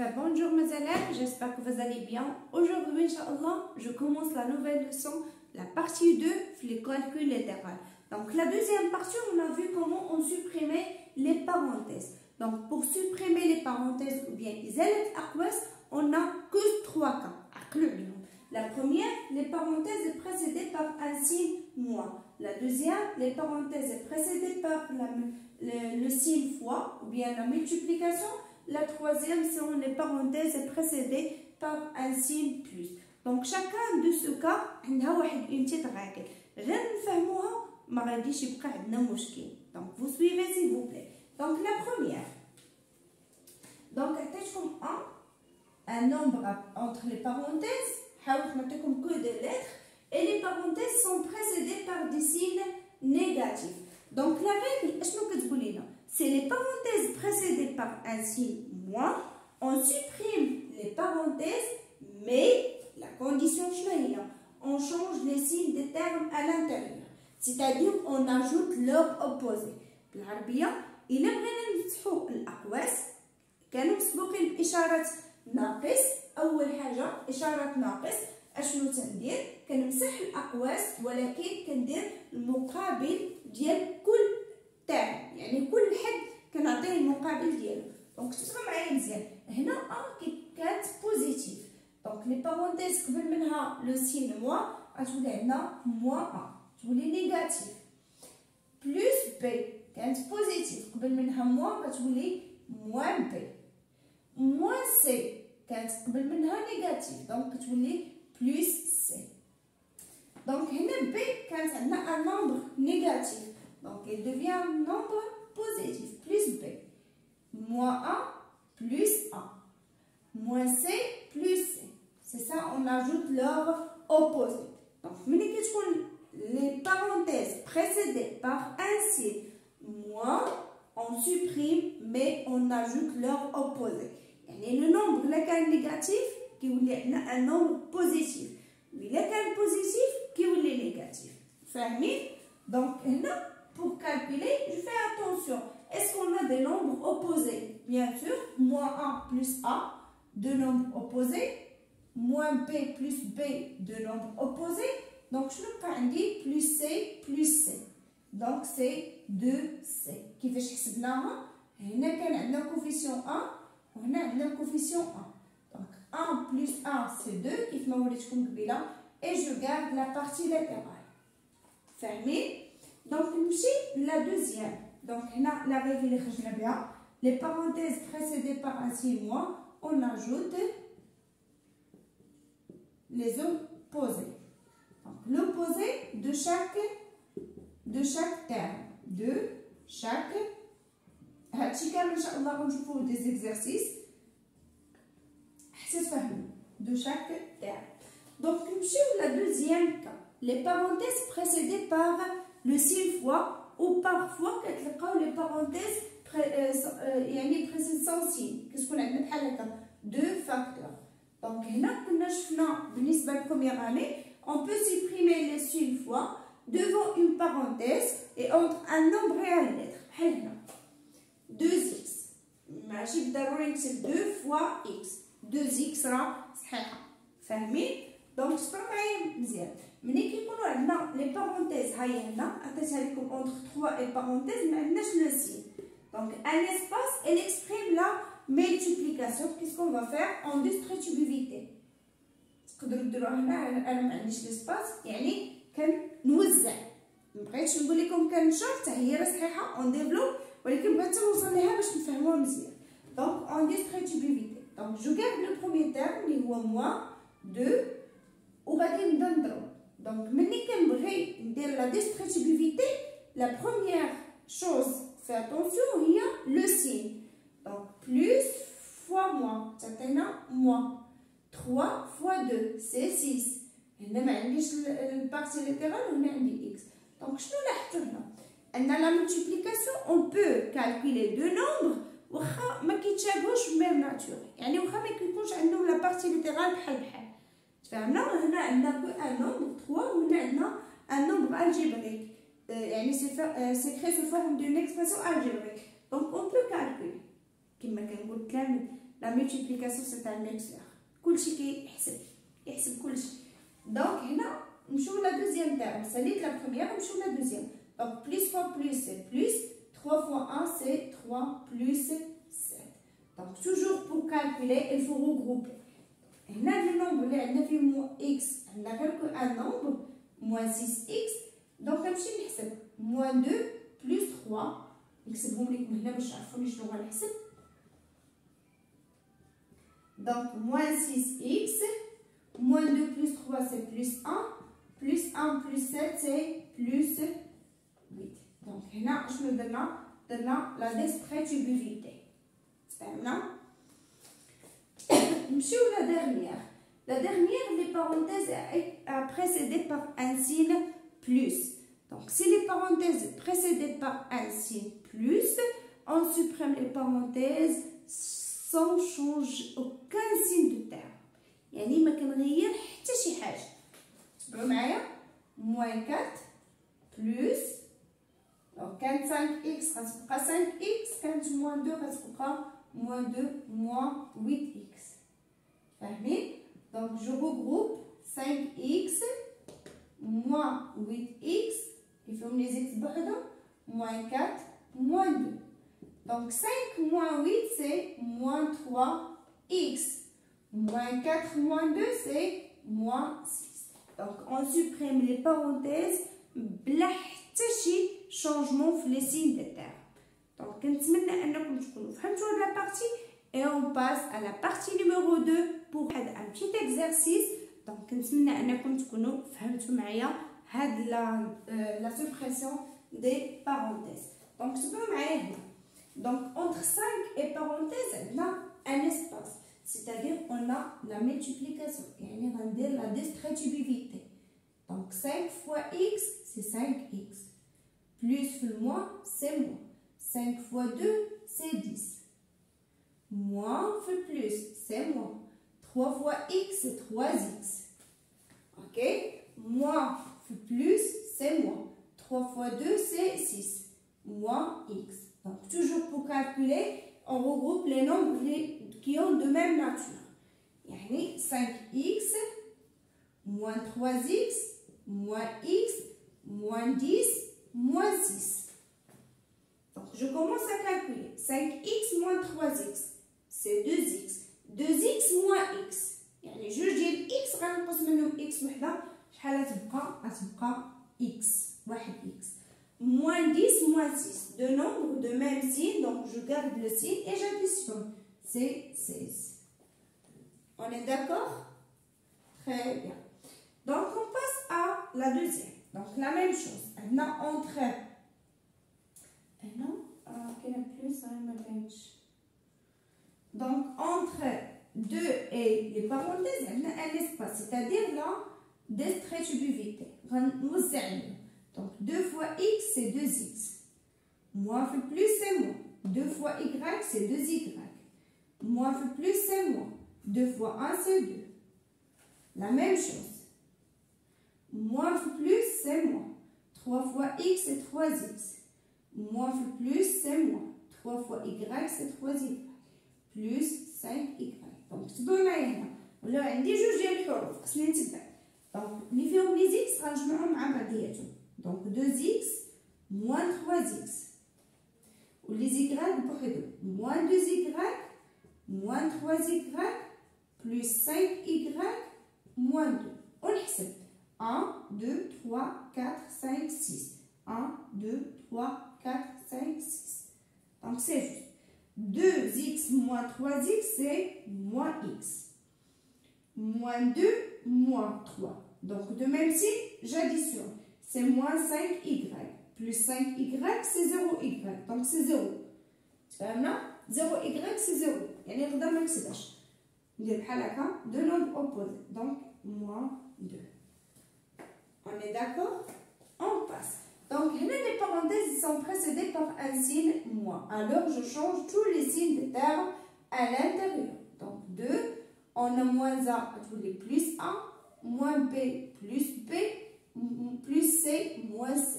Bonjour mes élèves, j'espère que vous allez bien. Aujourd'hui, Inch'Allah, je commence la nouvelle leçon, la partie 2, les calculs littéral. Donc la deuxième partie, on a vu comment on supprimait les parenthèses. Donc pour supprimer les parenthèses ou bien إزالة الأقواس, on n'a que 3 cas. La première, les parenthèses précédées par un signe moins. La deuxième, les parenthèses précédées par le signe fois ou bien la multiplication. La troisième sont les parenthèses précédées par un signe plus. Donc chacun de ce cas عندها واحد une petite règle. غير نفهموها ما غاديش يبقى عندنا مشكل. Donc vous suivez s'il vous plaît. Donc la première. Donc عطيتكم un nombre entre les parenthèses. حاولت نعطيكم que des lettres et les parenthèses sont précédées par des signes négatifs. Donc la règle اشنو كتقول لنا؟ C'est les parenthèses précédées par un signe moins, on supprime les parenthèses, mais la condition est on change les signes des termes à l'intérieur. C'est-à-dire on ajoute leur opposé. بالعربية إلا بغينا نفتحو الأقواس كانوا مسبوقين بإشارة ناقص. أول حاجة إشارة ناقص أشنو تندير؟ كنمسح الأقواس ولكن كندير المقابل ديال كل تاعي، يعني كل حد كنعطيه المقابل ديالو. دونك تسمعوا معايا مزيان. هنا كانت بوزيتيف، دونك لي بارونتيز قبل منها لو سين موا غتولي عندنا موان تولي نيجاتيف. بلس بي كانت بوزيتيف قبل منها موا غتولي موان بي. موان سي كانت قبل منها نيجاتيف دونك تولي بلس سي. دونك هنا بي كانت عندنا ان نومبر نيجاتيف. Donc, il devient un nombre positif, plus B. Moins 1, plus 1. Moins C, plus C. C'est ça, on ajoute leur opposé. Donc, les parenthèses précédées par un signe moins, on supprime, mais on ajoute leur opposé. Et le nombre négatif, qui est un nombre positif. Mais le positif, qui est négatif. Fermé. Donc, pour calculer, je fais attention. Est-ce qu'on a des nombres opposés? Bien sûr, moins 1 plus A, deux nombres opposés. Moins B plus B, deux nombres opposés. Donc, je ne dis plus C plus C. Donc, c'est 2C. Qui fait que nous avons un coefficient 1, on a un coefficient 1. Donc, 1 plus 1, c'est 2, qui fait et je garde la partie latérale. Fermé. Donc, la deuxième. Donc, la règle bien. Les parenthèses précédées par un signe moins, on ajoute les opposés. Donc, l'opposé de chaque terme. De chaque. On des exercices. De chaque terme. Donc, la deuxième cas. Les parenthèses précédées par le signe fois ou parfois les parenthèses précédent sans signe. Qu'est-ce qu'on a? Deux facteurs. Donc là, dans la première année, on peut supprimer les signes fois devant une parenthèse et entre un nombre et une lettre. 2x. C'est 2 fois x. 2x sera fermé. Donc, c'est pas bien. ملي كيكونوا عندنا لي بارونتيز هاي هنا عطيتها لكم اونتر 3 اي بارونتيز ما عندناش لو سين. دونك ان اسباس elle exprime la multiplication. qu'est-ce qu'on va faire en distributivité. تقدروا ديروها هنا انا ما عنديش لاسباس يعني كنوزع. ما بغيتش نقول لكم كنشر حتى هي راه صحيحه اون ديفلوب ولكن بغيت نوصل ليها باش نفهموها مزيان. دونك en distributivité. donc je garde le premier terme اللي هو moins 2 وغادي نبدا نضرب. Donc, quand je ندير la distributivité, la première chose, fais attention, il y a le signe. Donc, plus fois moins, ça fait moins. 3 fois 2, c'est 6. Je n'ai pas partie littérale, on a x. Donc, je ne l'ai pas. La multiplication, on peut calculer deux nombres, mais qui ne même nature. يعني ما يكونش عندهم la partie littérale بحال بحال. فهمنا هنا عندنا un nombre 3 وهنا عندنا un nombre algébrique. يعني c'est créé sous forme d'une expression algébrique. Donc on peut calculer. كما كنقول كامل la multiplication c'est un mixeur. كلشي يحسب كلشي. Donc هنا نمشيو la deuxième terme. ساليت la première نمشيو la deuxième. Donc plus fois plus c'est plus. 3 fois 1 c'est 3 plus 7. Donc toujours pour calculer il faut regrouper. هنا le nombre اللي عندنا فيه moins x عندنا calcul un nombre moins 6x. Donc نمشي نحسب moins 2 plus 3. نكتبهم لكم هنا باش تعرفوني شنو غنحسب. Donc moins 6x, moins 2 plus 3 c'est plus 1, plus 1 plus 7 c'est plus 8. Donc هنا شنو درنا la distributivité. فهمنا؟ نمشيو la dernière. La dernière, les parenthèses est précédée par un signe plus. Donc si les parenthèses précédées par un signe plus, on supprime les parenthèses sans changer aucun signe de terme. يعني ما كنغير حتى شي حاجه. تبعوا معايا moins 4 plus donc كانت 5x غتبقى 5x كانت moins 2 غتبقى moins 2 moins 8x. فاهمين؟ donc je regroupe 5x moins 8x يفهم لي زيد بوحدهم moins 4 moins 2. Donc 5 moins 8 c'est moins 3x. Moins 4 moins 2 c'est moins 6. Donc on supprime les parenthèses بلا حتى شي changement في les signes de terme. Donc كنتمنى انكم تكونوا فهمتوا هاد la partie et on passe à la partie numéro 2 pour un petit exercice. Donc كنتمنى انكم تكونوا فهمتوا معايا هاد la suppression des parenthèses. Donc تبعوا معايا هنا. Donc, entre 5 et parenthèses, on a un espace. C'est-à-dire, on a la multiplication. Et on a la distributivité. Donc, 5 fois x, c'est 5x. Plus le moins, c'est moins. 5 fois 2, c'est 10. Moins fait plus, c'est moins. 3 fois x, c'est 3x. Ok? Moins fait plus, c'est moins. 3 fois 2, c'est 6. Moins x. Donc, toujours pour calculer, on regroupe les nombres qui ont de même nature. Yani 5x, moins 3x, moins x, moins 10, moins 6. Donc, je commence à calculer. 5x moins 3x, c'est 2x. 2x moins x. Yani, je dis x, غنقص منهم x وحدة. شحال غتبقى x. 1x. Moins 10, moins 6. Deux nombres de même signe, donc je garde le signe et j'additionne. C'est 16. On est d'accord? Très bien. Donc on passe à la deuxième. Donc la même chose. Maintenant entre... Donc entre 2 et les parenthèses, on a un espace. C'est-à-dire la distributivité. Donc 2 fois x c'est 2x. Moins fait plus c'est moins. 2 fois y c'est 2y. Moins fait plus c'est moins. 2 fois 1 c'est 2. La même chose. Moins fait plus c'est moins. 3 fois x c'est 3x. Moins fait plus c'est moins. 3 fois y c'est 3y. Plus 5y. Donc تبعوا معايا هنا. ولا عندي جوج ديال الحروف خصني نتبع. دونك اللي فيهم لي زيكس غنجمعهم مع بعضياتهم. Donc 2x moins 3x. Ou les y بوحدهم. Moins 2y moins 3y plus 5y moins 2. On حسب 1, 2, 3, 4, 5, 6. 1, 2, 3, 4, 5, 6. Donc c'est juste. 2x moins 3x c'est moins x. Moins 2 moins 3. Donc de même signe, j'additionne. C'est moins 5y. Plus 5y, c'est 0y. Donc c'est 0. Tu vois maintenant 0y, c'est 0. يعني نقدر ما نكتبهاش. ندير بحال هكا deux nombres opposés. Donc moins 2. On est d'accord? On passe. Donc les parenthèses sont précédées par un signe moins. Alors je change tous les signes de terme à l'intérieur. Donc 2, on a moins a plus 1, moins b plus b, plus c moins c.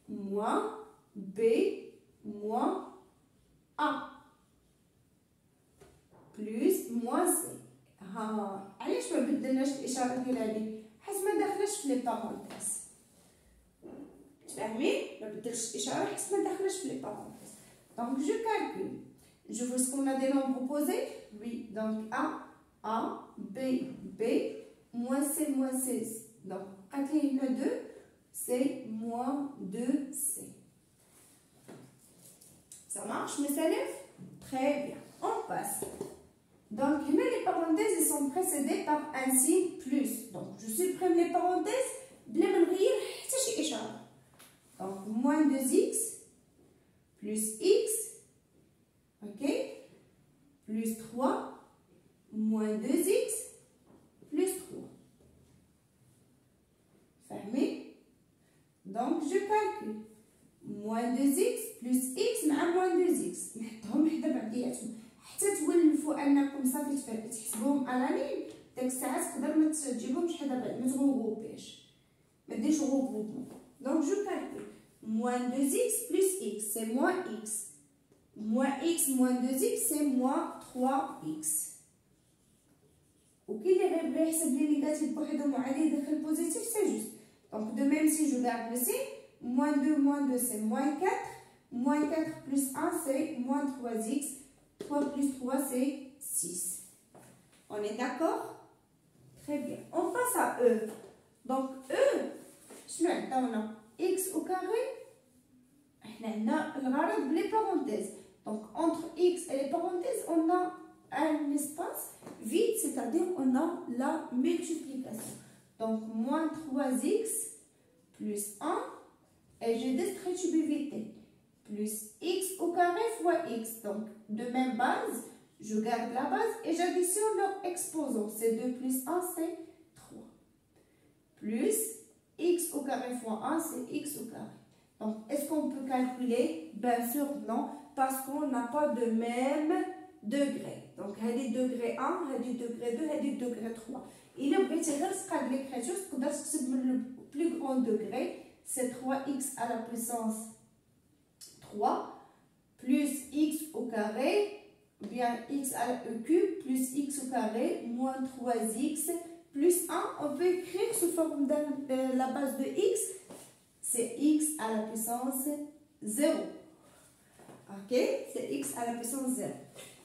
Moins b moins a. درناش الاشاره ديال هذه حيت ما داخلاش في لي بارونتيز. تفهمي؟ ما بدلتش الاشاره حيت ما داخلاش في لي بارونتيز. دونك جو كالكول. Je vois ce qu'on a des nombres opposés. Oui, donc A, B, B, moins C, moins C. Donc, quand il y en a 2, c'est moins 2C. Ça marche, mes élèves? Très bien. On passe. Donc, les parenthèses elles sont précédées par un signe plus. Donc, je supprime les parenthèses. Donc, moins 2x plus x. Ok, plus 3, moins 2x, plus 3. Fermé. Donc, je calcule. Moins 2x plus x مع moins 2x. نحطهم حدا بعضياتهم. حتى تولفوا أنكم صافي تحسبوهم ألانين. ديك الساعة تقدر ما تجيبهمش حدا بعض، ما تغوغوبيش. ما ديرش غوغوبمون. Donc, je calcule. Moins 2x plus x, c'est moins x. Moins x moins 2x, c'est moins 3x. Ok, les règles, c'est les négatifs pour les aller de positif, c'est juste. Donc, de même, si je garde le signe, moins 2, c'est moins 4. Moins 4 plus 1, c'est moins 3x. 3 plus 3, c'est 6. On est d'accord? Très bien. On passe à E. Donc, E, je mets maintenant x au carré. On a les parenthèses. Donc, entre x et les parenthèses, on a un espace vide, c'est-à-dire on a la multiplication. Donc, moins 3x plus 1, et j'ai distributivité. Plus x au carré fois x. Donc, de même base, je garde la base et j'additionne leur exposant. C'est 2 plus 1, c'est 3. Plus x au carré fois 1, c'est x au carré. Donc, est-ce qu'on peut calculer? Bien sûr, non, parce qu'on n'a pas de même degré. Donc, il y a degré 1, il y a degré 2, il y a degré 3. Il est obligé de l'écriture, le plus grand degré, c'est 3x à la puissance 3, plus x au carré, ou bien x à la cube, plus x au carré, moins 3x, plus 1. On peut écrire sous forme de la base de x, c'est x à la puissance 0. Ok, c'est x à la puissance 0.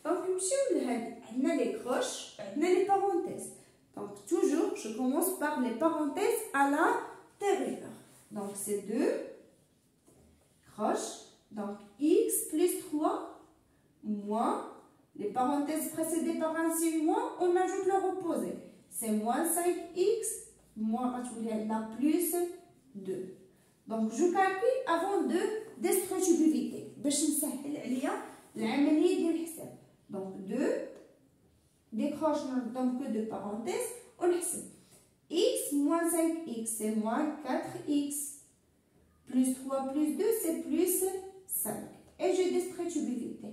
Donc, on a les croches, on a les parenthèses. Donc, toujours, je commence par les parenthèses à l'intérieur. Donc, c'est 2 croches. Donc, x plus 3 moins, les parenthèses précédées par un signe moins, on ajoute leur opposé. C'est moins 5x moins plus 2. Donc, je calcule avant de distributivité. باش نسهل عليا العمليه ديال الحساب. Donc 2 décroche donc que de parenthèses ونحسب x moins 5x c'est moins 4x plus 3 plus 2 c'est plus 5 et j'ai distributivité.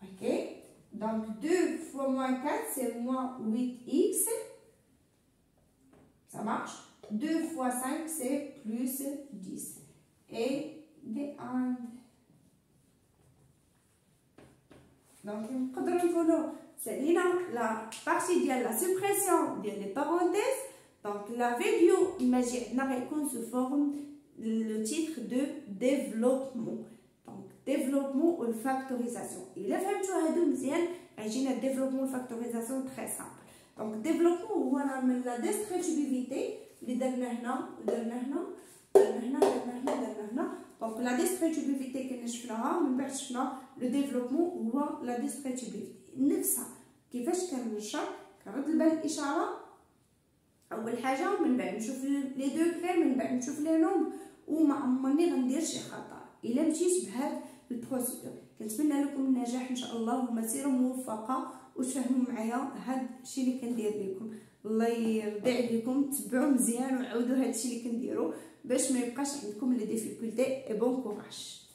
Ok, donc 2 fois moins 4 c'est moins 8x, ça marche. 2 fois 5 c'est plus 10 et des 1. Donc, c'est la partie de la suppression des parenthèses. Donc, la vidéo, imaginez sous forme le titre de développement. Donc, développement ou factorisation. Et la femme, imagine le développement ou factorisation très simple. Donc, développement, on a la distributivité. Donc, la distributivité que nous faisons, le développement ou la distributivité. نفسها كيفاش كنشرح كنرد البال الاشاره. اول حاجه من بعد نشوف لي دوغري، من بعد نشوف لي نومبر، وما عمرني غندير شي خطا الا مشيت بهذا البروسيدور. كنتمنى لكم النجاح ان شاء الله ومسيره موفقه وتفهموا معايا هذا الشيء اللي كندير لكم. الله يرضي عليكم، تبعوا مزيان وعاودوا هذا الشيء اللي كنديروا باش ما يبقاش عندكم لي ديفيكولتي. اي بون كوراج.